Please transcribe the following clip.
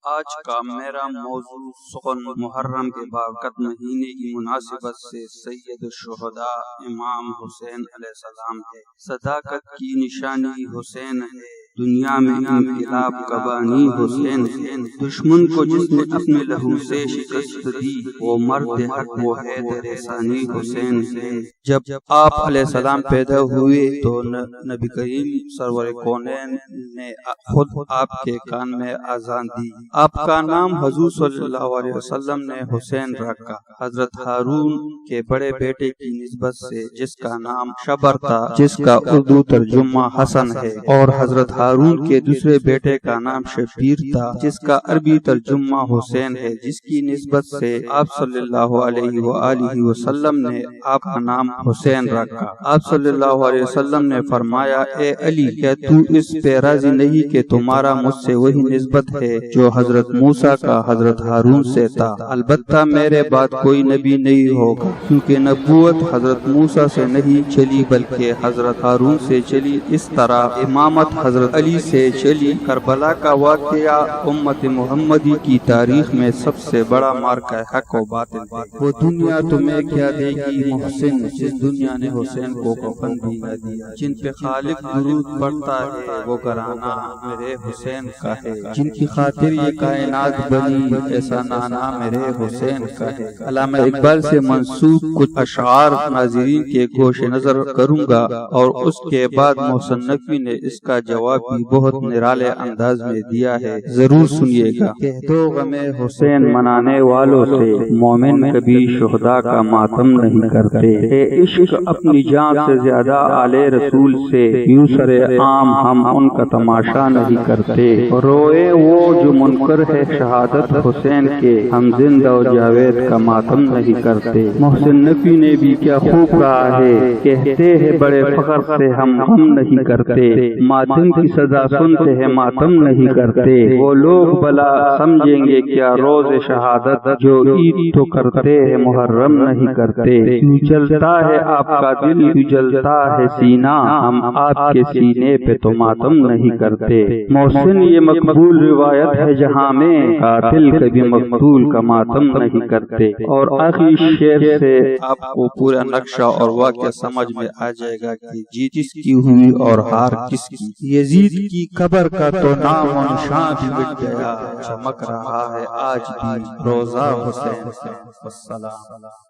آج کا میرا موضوع سخن محرم کے بارکت مہینے کی مناسبت سے سید الشہداء امام حسین علیہ السلام ہے۔ صداقت کی نشانی حسین ہے، دنیا میں انقلاب کا بانی حسین ہے۔ دشمن کو جس نے اپنے لہو سے شکست دی، وہ مرد حق وہ حیدر ثانی حسین ہے۔ جب آپ علیہ السلام پیدا ہوئے تو نبی کریم سرور کونین نے خود آپ کے کان میں اذان دی۔ آپ کا نام حضور صلی اللہ علیہ وسلم نے حسین رکھا، حضرت ہارون کے بڑے بیٹے کی نسبت سے، جس کا نام شبر تھا، جس کا اردو ترجمہ حسن ہے، اور حضرت ہارون کے دوسرے بیٹے کا نام شبیر تھا، جس کا عربی ترجمہ حسین ہے، جس کی نسبت سے آپ صلی اللہ علیہ وآلہ وسلم نے آپ کا نام حسین رکھا۔ آپ صلی اللہ علیہ وسلم نے فرمایا، اے علی، کیا تو اس پہ راضی نہیں کہ تمہارا مجھ سے وہی نسبت ہے جو حضرت موسیٰ کا حضرت ہارون سے تھا؟ البتہ میرے بعد کوئی نبی نہیں ہوگا، کیونکہ نبوت حضرت موسیٰ سے نہیں چلی بلکہ حضرت ہارون سے چلی۔ اس طرح امامت حضرت علی سے چلی۔ کربلا کا واقعہ امت محمدی کی تاریخ میں سب سے بڑا مارکہ حق و باطل ہے۔ وہ دنیا تمہیں کیا دے گی محسن، جس دنیا نے حسین کو کفن بھی نہ دیا۔ جن پہ خالق درود پڑھتا ہے وہ گھرانہ میرے حسین کا ہے، جن کی خاطر یہ کائنات بنی، ایسا نانا میرے حسین کا ہے۔ علامہ اقبال سے منسوب کچھ اشعار ناظرین کے گوش نظر کروں گا، اور اس کے بعد محسن نقوی نے اس کا جواب بھی بہت نرالے انداز میں دیا ہے، ضرور سنیے گا۔ کہہ دو غم حسین منانے والوں سے، مومن کبھی شہداء کا ماتم نہیں کرتے۔ اے عشق اپنی جان سے زیادہ آلے رسول سے، یوں سر عام ہم ان کا تماشا نہیں کرتے۔ روئے وہ جو منکر ہے شہادت حسین کے، ہم زندہ و جاوید کا ماتم نہیں کرتے۔ محسن نقوی نے بھی کیا خوب کہا ہے، کہتے ہیں بڑے فخر سے ہم غم نہیں کرتے، ماتم کی سزا سنتے ہیں ماتم نہیں کرتے۔ وہ لوگ بلا سمجھیں گے کیا روز شہادت، جو عید تو کرتے ہیں محرم نہیں کرتے۔ کیوں جلتا ہے آپ کا دل، کیوں جلتا ہے سینہ، ہم آپ کے سینے پہ تو ماتم نہیں کرتے۔ محسن یہ مقبول روایت ہے جہاں میں، قاتل کبھی مقتول کا ماتم نہیں کرتے۔ اور آخری شعر سے آپ کو پورا نقشہ اور واقعہ سمجھ میں آ جائے گا کہ جیت کس کی ہوئی اور ہار کس کی۔ یزید کی قبر کا تو نام و نشان بھی مٹ گیا، چمک رہا ہے آج بھی روضہ حسین۔ والسلام۔